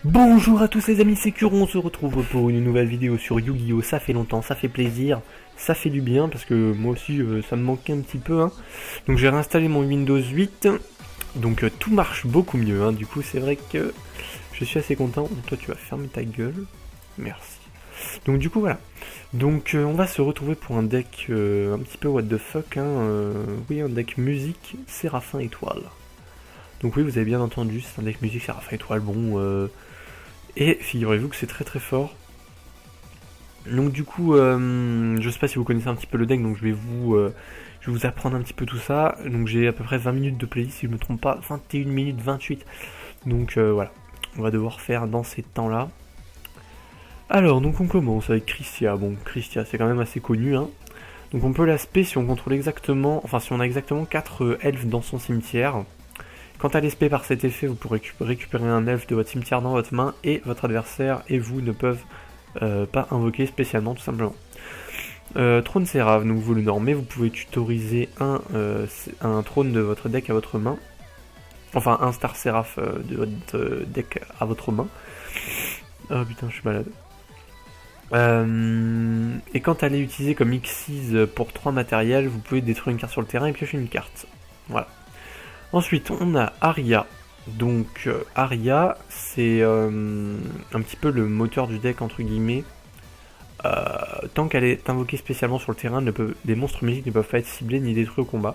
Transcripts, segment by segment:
Bonjour à tous les amis, c'est Kuro, on se retrouve pour une nouvelle vidéo sur Yu-Gi-Oh! Ça fait longtemps, ça fait plaisir, ça fait du bien parce que moi aussi ça me manquait un petit peu. Donc j'ai réinstallé mon Windows 8, donc tout marche beaucoup mieux. Du coup c'est vrai que je suis assez content. Donc, toi tu vas fermer ta gueule, merci. Donc du coup voilà, donc on va se retrouver pour un deck un petit peu what the fuck, oui un deck musique Séraphin Étoile. Donc oui vous avez bien entendu, c'est un deck musique Séraphin Étoile, bon... Et figurez-vous que c'est très très fort. Donc du coup, je sais pas si vous connaissez un petit peu le deck, donc je vais vous apprendre un petit peu tout ça. Donc j'ai à peu près 20 minutes de playlist, si je me trompe pas, 21 minutes 28. Donc voilà, on va devoir faire dans ces temps-là. Alors, donc on commence avec Christia. Bon, Christia, c'est quand même assez connu, Donc on peut l'aspect si on contrôle exactement, enfin si on a exactement 4 elfes dans son cimetière. Quant à l'esprit par cet effet, vous pourrez récupérer un elfe de votre cimetière dans votre main et votre adversaire et vous ne peuvent pas invoquer spécialement tout simplement. Trône Séraph, donc vous le normez, vous pouvez tutoriser un trône de votre deck à votre main. Enfin un Star Séraph de votre deck à votre main. Oh putain je suis malade. Et quand elle est utilisée comme Xyz pour 3 matériels, vous pouvez détruire une carte sur le terrain et piocher une carte. Voilà. Ensuite, on a Aria. Donc, Aria, c'est un petit peu le moteur du deck, entre guillemets. Tant qu'elle est invoquée spécialement sur le terrain, les monstres musiques ne peuvent pas être ciblés ni détruits au combat.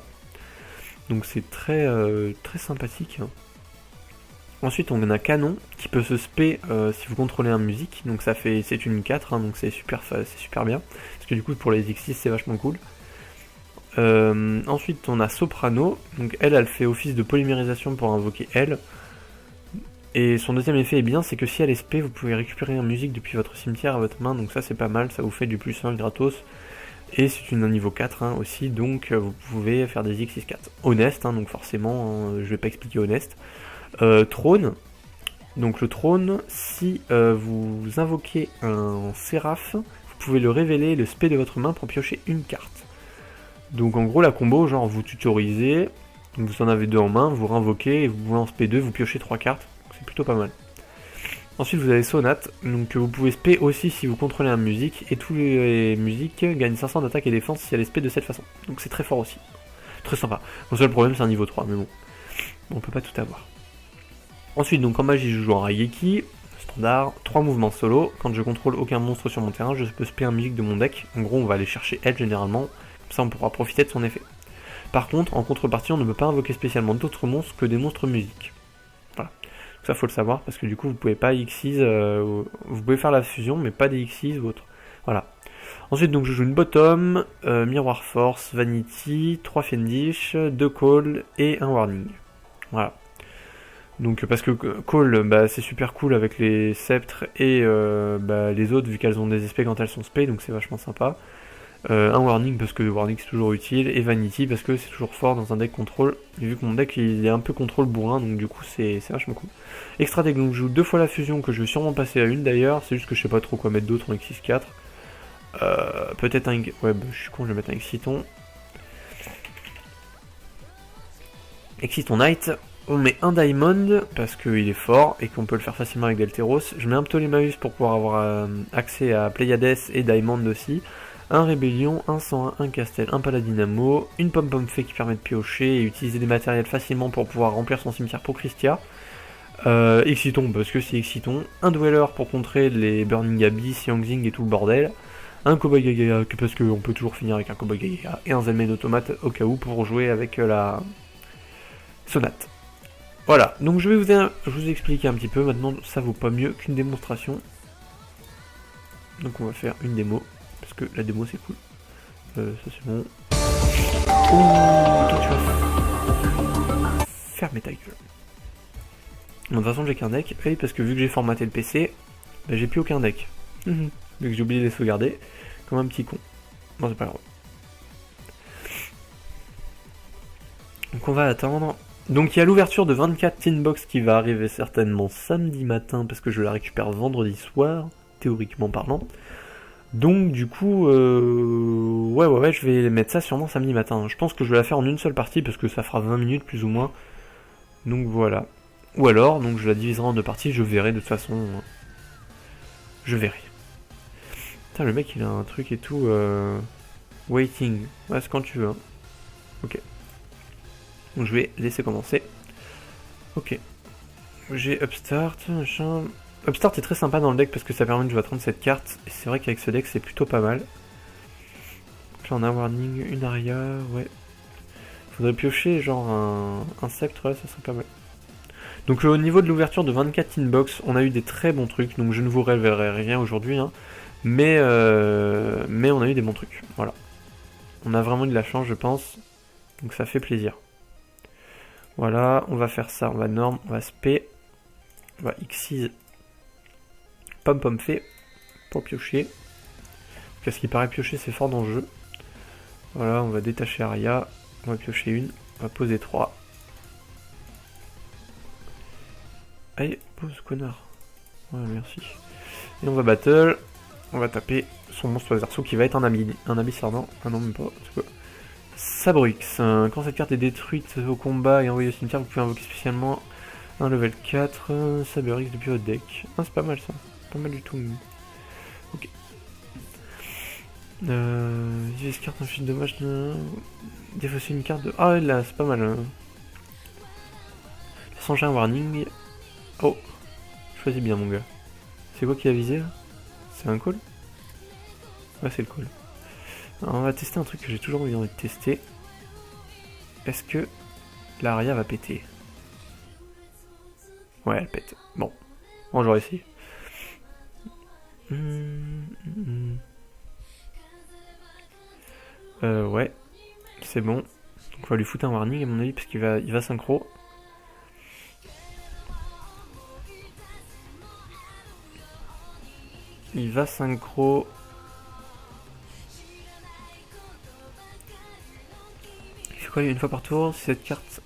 Donc c'est très, très sympathique. Ensuite, on a Canon, qui peut se spé si vous contrôlez un musique. Donc c'est une 4, donc c'est super bien. Parce que du coup, pour les X6, c'est vachement cool. Ensuite on a Soprano, donc elle fait office de polymérisation pour invoquer elle. Et son deuxième effet est bien, c'est que si elle est spé, vous pouvez récupérer une musique depuis votre cimetière à votre main, donc ça c'est pas mal, ça vous fait du plus 1 gratos. Et c'est une niveau 4 aussi, donc vous pouvez faire des X64. Honest, donc forcément, je vais pas expliquer honest. Trône, donc le trône, si vous invoquez un Séraph, vous pouvez le révéler, le spé de votre main pour piocher une carte. Donc en gros la combo, genre vous tutorisez, donc vous en avez 2 en main, vous réinvoquez, et vous pouvez en spé 2, vous piochez 3 cartes, c'est plutôt pas mal. Ensuite vous avez Sonate, donc vous pouvez spé aussi si vous contrôlez un musique, et tous les musiques gagnent 500 d'attaque et défense si elle est spé de cette façon. Donc c'est très fort aussi, très sympa. Mon seul problème c'est un niveau 3, mais bon, on peut pas tout avoir. Ensuite donc en magie je joue en Raigeki, standard, 3 mouvements solo, quand je contrôle aucun monstre sur mon terrain, je peux spé un musique de mon deck, en gros on va aller chercher elle généralement, ça on pourra profiter de son effet. Par contre, en contrepartie, on ne peut pas invoquer spécialement d'autres monstres que des monstres musiques. Voilà. Donc ça faut le savoir, parce que du coup vous pouvez pas Xyz, vous pouvez faire la fusion, mais pas des Xyz ou autre. Voilà. Ensuite donc je joue une bottom, Miroir Force, Vanity, 3 Fiendish, 2 Call et un Warning. Voilà. Donc parce que Call, c'est super cool avec les sceptres et les autres, vu qu'elles ont des SP quand elles sont spé, donc c'est vachement sympa. Un Warning parce que Warning c'est toujours utile, et Vanity parce que c'est toujours fort dans un deck contrôle, et vu que mon deck il est un peu contrôle bourrin, donc du coup c'est vachement cool. Extra deck, donc je joue 2 fois la fusion, que je vais sûrement passer à une d'ailleurs, c'est juste que je sais pas trop quoi mettre d'autre en X6-4. Peut-être un... Ouais je suis con, je vais mettre un Exciton. Exciton Knight, on met un Diamond parce qu'il est fort et qu'on peut le faire facilement avec Delteros. Je mets un Ptolémaeus pour pouvoir avoir accès à Pleiades et Diamond aussi. Un Rébellion, un 101, un Castel, un Paladinamo, une Pom-Pom Fée qui permet de piocher et utiliser des matériels facilement pour pouvoir remplir son cimetière pour Christia. Exciton parce que c'est Exciton. Un Dweller pour contrer les Burning Abyss, Yangzing et tout le bordel. Un Cowboy Gaga parce qu'on peut toujours finir avec un Cowboy Gaga. Et un Zelmen Automate au cas où pour jouer avec la Sonate. Voilà, donc je vais vous expliquer un petit peu. Maintenant ça vaut pas mieux qu'une démonstration. Donc on va faire une démo. Parce que la démo c'est cool. Ça c'est bon. Oh, toi tu vas fermer ta gueule. De toute façon j'ai qu'un deck. Oui, parce que vu que j'ai formaté le PC, j'ai plus aucun deck. Vu que j'ai oublié de les sauvegarder. Comme un petit con. Bon c'est pas grave. Donc on va attendre. Donc il y a l'ouverture de 24 Tinbox qui va arriver certainement samedi matin. Parce que je la récupère vendredi soir. Théoriquement parlant. Donc du coup, ouais, je vais mettre ça sûrement samedi matin. Je pense que je vais la faire en une seule partie parce que ça fera 20 minutes plus ou moins. Donc voilà. Ou alors, donc je la diviserai en deux parties, je verrai de toute façon. Je verrai. Putain, le mec il a un truc et tout. Waiting. Ouais, c'est quand tu veux. Hein. Ok. Donc je vais laisser commencer. Ok. J'ai Upstart, machin. Upstart est très sympa dans le deck parce que ça permet de jouer à 37 cartes. Et c'est vrai qu'avec ce deck c'est plutôt pas mal. Donc là on a Warning, une Aria, ouais. Faudrait piocher genre un sceptre, là, ça serait pas mal. Donc au niveau de l'ouverture de 24 inbox, on a eu des très bons trucs. Donc je ne vous révélerai rien aujourd'hui. Hein, mais on a eu des bons trucs. Voilà. On a vraiment eu de la chance je pense. Donc ça fait plaisir. Voilà, on va faire ça. On va norm, on va spé. On va xyz pom pom fait pour piocher. Parce qu'il paraît piocher c'est fort dans le jeu. Voilà, on va détacher Aria. On va piocher une. On va poser 3. Allez, pose connard. Ouais, merci. Et on va battle. On va taper son monstre Verso qui va être un abyss ardent. Ah non, même pas. C'est quoi Sabrux. Quand cette carte est détruite au combat et envoyée au cimetière, vous pouvez invoquer spécialement un level 4 Sabrux depuis votre deck. Ah, c'est pas mal ça. Pas mal du tout. Ok. Vive carte, inflige de dommage. Défausser une carte de. Ah, ouais, là, c'est pas mal. Changer un warning. Oh. Choisis bien, mon gars. C'est quoi qui a visé là? C'est un call? Ouais, c'est le call. Alors, on va tester un truc que j'ai toujours envie de tester. Est-ce que l'Aria va péter? Ouais, elle pète. Bon. Bon, j'aurais essayé. Ouais. C'est bon. Donc, on va lui foutre un warning à mon avis parce qu'il va synchro. Il va synchro. Il fait quoi une fois par tour? Si cette carte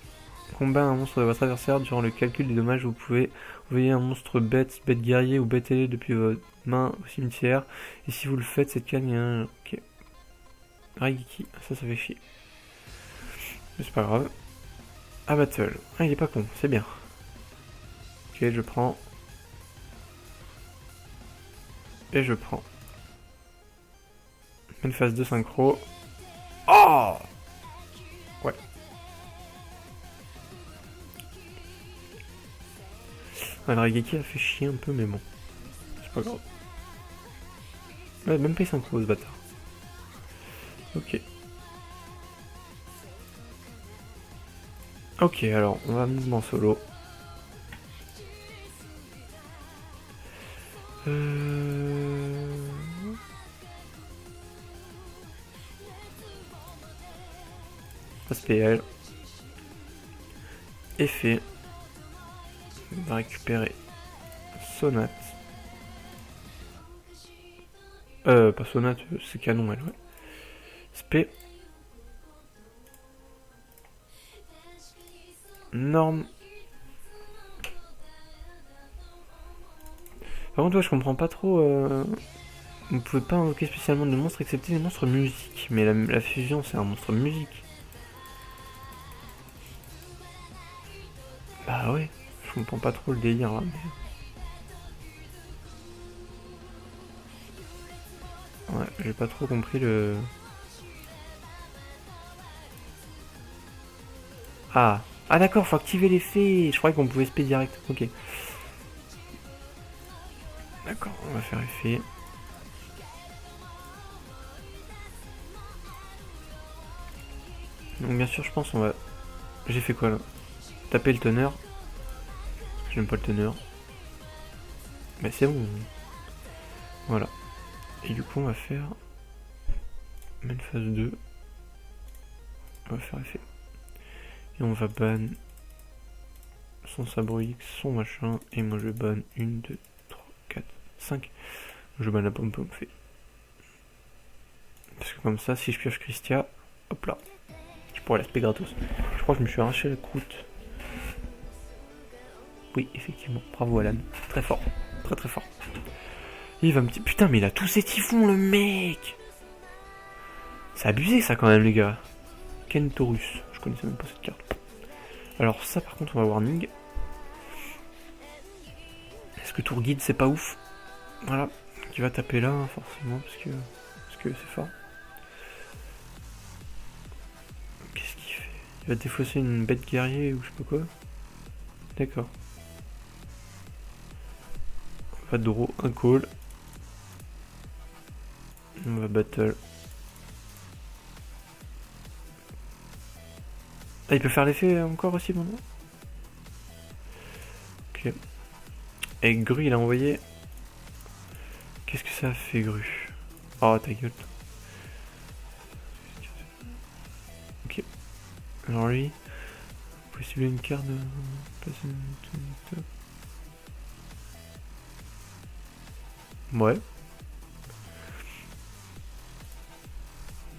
combat un monstre de votre adversaire, durant le calcul des dommages, vous pouvez envoyer un monstre bête guerrier ou bête ailé depuis votre main au cimetière. Et si vous le faites, cette carte, il y a un. Ok. Raigeki, ça fait chier. Mais c'est pas grave. Ah, battle. Ah, il est pas con, c'est bien. Ok, je prends. Et je prends. Une phase de synchro. Oh! Ouais. Ouais, le Raigeki a fait chier un peu, mais bon. C'est pas grave. Ouais, même pas il synchro ce bâtard. Ok. Ok, alors on va mouvement solo. SPL. Effet. On va récupérer Sonate. Pas Sonate, c'est canon elle, ouais. Spé. Norme. Par contre, ouais, je comprends pas trop. Vous pouvez pas invoquer spécialement de monstres excepté les monstres musique. Mais la fusion, c'est un monstre musique. Bah ouais, je comprends pas trop le délire là. Mais... ouais, j'ai pas trop compris le. Ah, ah d'accord, faut activer l'effet. Je croyais qu'on pouvait spé direct. Ok. D'accord, on va faire effet. Donc bien sûr, je pense on va. J'ai fait quoi là? Taper le teneur. Parce que j'aime pas le teneur. Mais c'est bon. Voilà. Et du coup, on va faire. Main phase 2. On va faire effet. Et on va ban son sabre X, son machin. Et moi je ban 1, 2, 3, 4, 5. Je ban la pom pom fait. Parce que comme ça, si je pioche Christia, hop là. Je pourrais l'aspect gratos. Je crois que je me suis arraché la croûte. Oui, effectivement. Bravo Alan. Très fort. Très très fort. Il va me dire. Putain, mais il a tous ses typhons, le mec! C'est abusé ça quand même, les gars. Kentorus. Je connaissais même pas cette carte. Alors, ça par contre, on va warning. que tour guide c'est pas ouf. Voilà, qui va taper là hein, forcément parce que c'est fort. Qu'est-ce qu'il fait? Il va défausser une bête guerrier ou je sais pas quoi. D'accord. On va draw un call. On va battle. Ah, il peut faire l'effet encore aussi maintenant. Ok. Et Gru il a envoyé. Qu'est-ce que ça a fait Gru? Oh ta gueule. Ok. Alors lui. Possible une carte de. Ouais.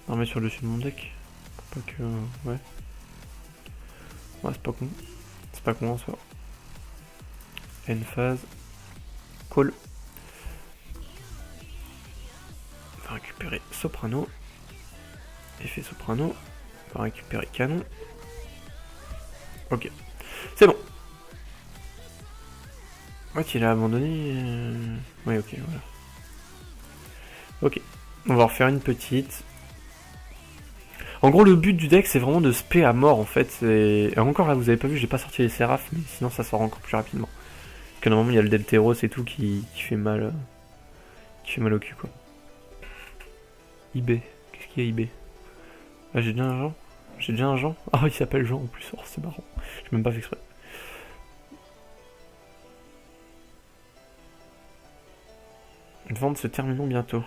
Non mais sur le dessus de mon deck. Pour pas que. Ouais. Ouais c'est pas con. C'est pas con en soi. End phase. Call. On va récupérer Soprano. Effet Soprano. On va récupérer Canon. Ok. C'est bon. Ouais, il a abandonné. Ouais, ok, voilà. Ok. On va refaire une petite. En gros, le but du deck, c'est vraiment de spé à mort, en fait. Et encore là, vous avez pas vu, j'ai pas sorti les Séraphes, mais sinon ça sort encore plus rapidement. Parce que normalement, il y a le Delteros et tout qui fait mal. Qui fait mal au cul, quoi. IB. Qu'est-ce qu'il y a IB? Ah, j'ai déjà un Jean. J'ai déjà un Jean. Ah, il s'appelle Jean en plus. Oh, c'est marrant. J'ai même pas fait exprès. Vente se terminons bientôt.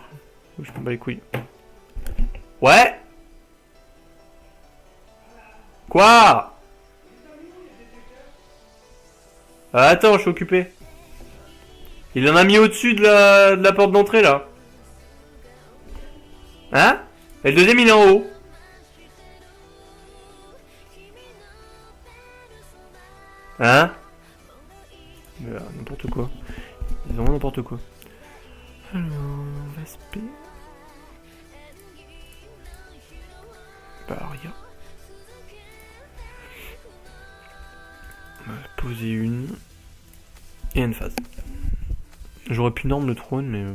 Je m'en bats les couilles. Ouais. Quoi? Attends, je suis occupé. Il en a mis au-dessus de la porte d'entrée là. Hein? Et le deuxième il est en haut. Hein? N'importe quoi. C'est vraiment n'importe quoi. Alors, on va se payer. Bah, rien. On va poser une. Et une phase. J'aurais pu norme le trône, mais.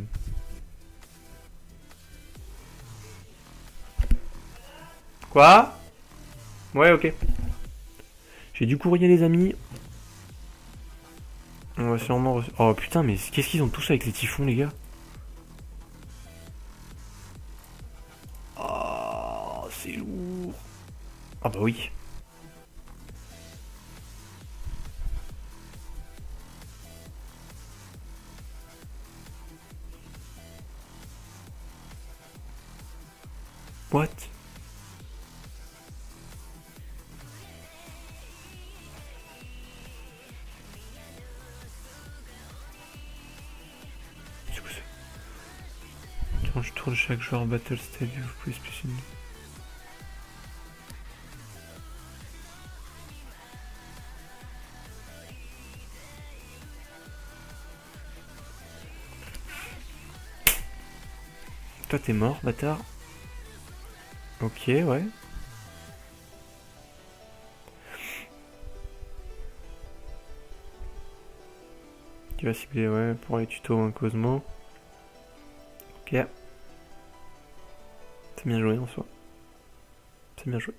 Quoi? Ouais, ok. J'ai du courrier, les amis. On va sûrement. Oh putain, mais qu'est-ce qu'ils ont tous avec les typhons, les gars? Oh, c'est lourd. Ah bah oui. What? C'est quoi ça? Quand je tourne chaque joueur Battle Stage, vous pouvez spécifier. Toi t'es mort, bâtard. Ok, ouais. Tu vas cibler, ouais, pour les tutos un Cosmo. Ok. C'est bien joué en soi. C'est bien joué.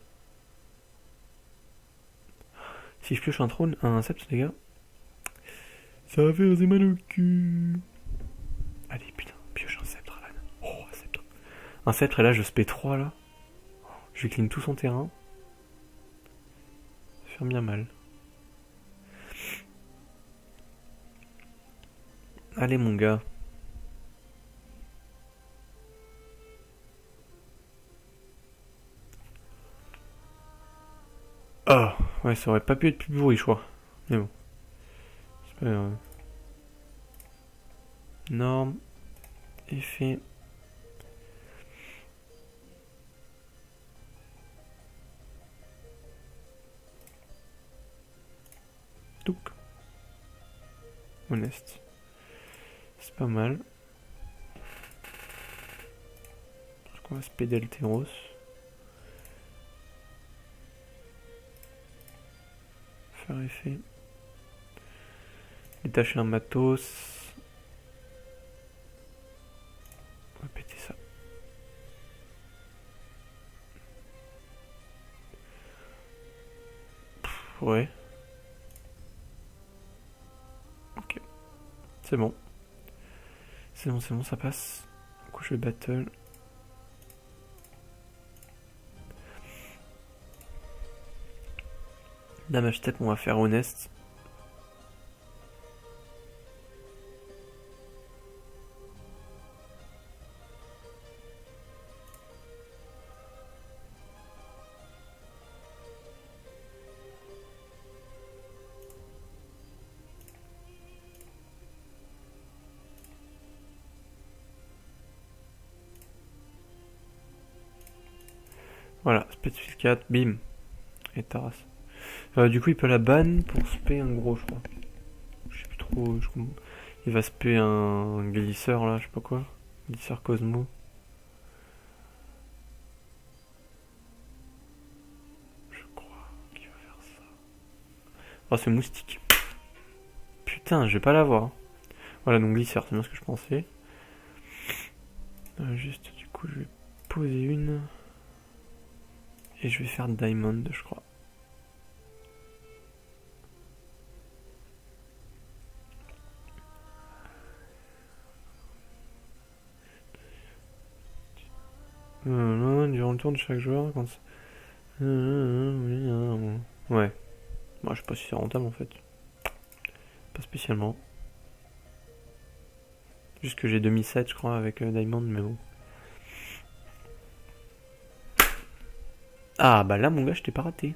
Si je pioche un trône, un sceptre, les gars, ça va faire des mal au cul. Allez, putain, pioche un sceptre, Alan. Oh, un sceptre. Un sceptre, et là, je spé 3 là. Je vais clean tout son terrain. Ça va faire bien mal. Allez, mon gars. Oh, ouais, ça aurait pas pu être plus pourri, je crois. Mais bon. C'est pas grave. Norme. Effet. Touc. Honest. C'est pas mal. Parce qu'on va se péder le Terros. Faire effet. Détacher un matos. On va péter ça. Ouais. Ok. C'est bon. C'est bon, ça passe. Du coup, je vais battle. Damage step, on va faire honest. Voilà, Spetsfield 4, bim. Et Taras. Du coup, il peut la ban pour spé un gros, je crois. Je sais plus trop. Il va spé un glisseur là, je sais pas quoi. Glisseur Cosmo. Je crois qu'il va faire ça. Oh, c'est moustique. Putain, je vais pas l'avoir. Voilà, donc glisseur, c'est bien ce que je pensais. Juste, du coup, je vais poser une. Et je vais faire Diamond, je crois. Durant le tour de chaque joueur, quand ouais. Moi, je sais pas si c'est rentable en fait. Pas spécialement. Juste que j'ai 2007, je crois, avec Diamond, mais bon. Ah, bah là, mon gars, je t'ai pas raté.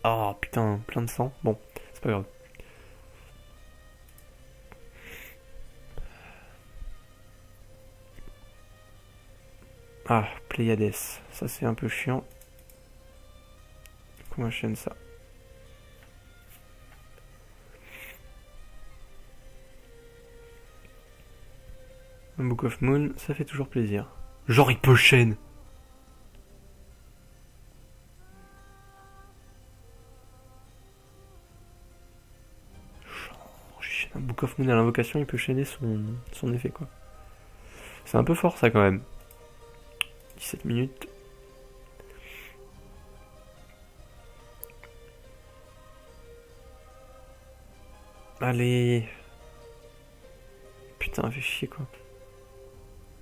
Ah, putain, plein de sang. Bon, c'est pas grave. Ah, Pléiades. Ça, c'est un peu chiant. Comment je chaîne ça? Un Book of Moon, ça fait toujours plaisir. Genre, il peut chaîne. Un Book of Moon à l'invocation, il peut chaîner son effet, quoi. C'est un peu fort, ça, quand même. 17 minutes. Allez. Putain, fait chier, quoi.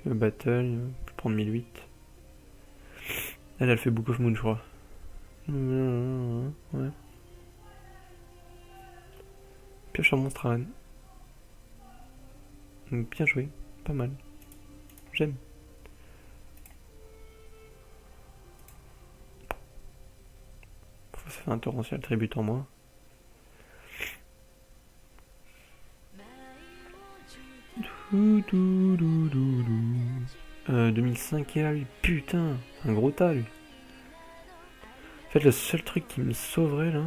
Le battle, je vais prendre 1008. Elle fait Book of Moon, je crois. Ouais. Pioche un monstre à Rennes. Bien joué, pas mal. J'aime. Ça fait un torrentiel tribut en moins. Dou, dou, dou, dou, dou. 2005 est là, lui. Putain, un gros tas, lui. En fait, le seul truc qui me sauverait, là...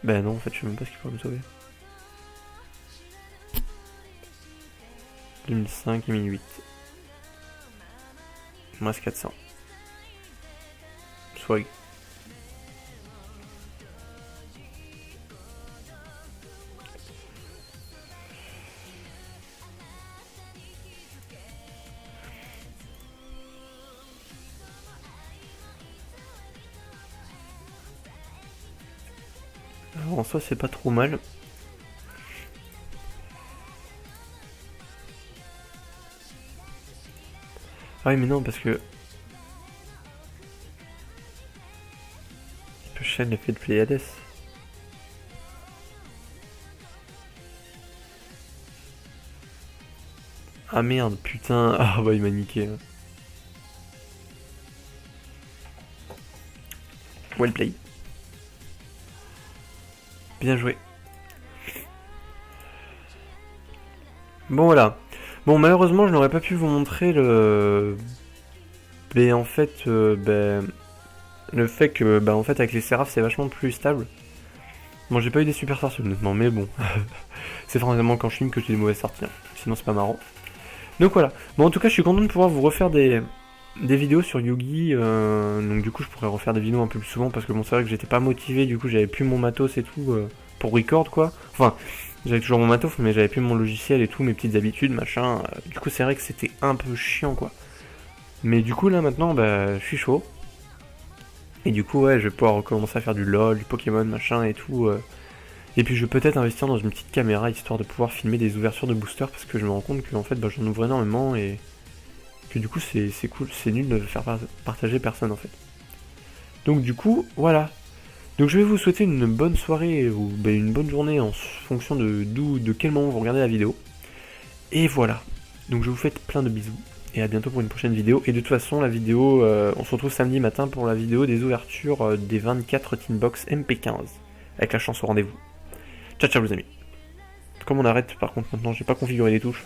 Ben non, en fait, je sais même pas ce qu'il pourrait me sauver. 2005 et 1008. Il me reste 400. Swag. Alors en soi c'est pas trop mal. Ah oui mais non parce que... Il peut chaîne l'effet de Pléiades. Ah merde, putain. Ah bah il m'a niqué. Well play. Bien joué. Bon voilà. Bon malheureusement je n'aurais pas pu vous montrer le... Mais en fait, le fait que en fait avec les séraphes c'est vachement plus stable. Bon j'ai pas eu des super sorties honnêtement mais bon. C'est forcément quand je filme que j'ai des mauvaises sorties. Hein. Sinon c'est pas marrant. Donc voilà. Bon en tout cas je suis content de pouvoir vous refaire des vidéos sur Yugi. Donc du coup je pourrais refaire des vidéos un peu plus souvent parce que bon c'est vrai que j'étais pas motivé, du coup j'avais plus mon matos et tout pour record quoi. Enfin, j'avais toujours mon matos, mais j'avais plus mon logiciel et tout, mes petites habitudes, machin. Du coup, c'est vrai que c'était un peu chiant quoi. Mais du coup, là maintenant, bah, je suis chaud. Et du coup, ouais, je vais pouvoir recommencer à faire du LoL, du Pokémon, machin et tout. Et puis, je vais peut-être investir dans une petite caméra histoire de pouvoir filmer des ouvertures de boosters parce que je me rends compte que en fait, bah, j'en ouvre énormément et que du coup, c'est cool, c'est nul de faire partager personne en fait. Donc, du coup, voilà. Donc, je vais vous souhaiter une bonne soirée ou bah, une bonne journée en fonction de quel moment vous regardez la vidéo. Et voilà. Donc, je vous fais plein de bisous. Et à bientôt pour une prochaine vidéo. Et de toute façon, la vidéo, on se retrouve samedi matin pour la vidéo des ouvertures des 24 Tinbox MP15. Avec la chance au rendez-vous. Ciao ciao les amis. Comme on arrête par contre maintenant, j'ai pas configuré les touches.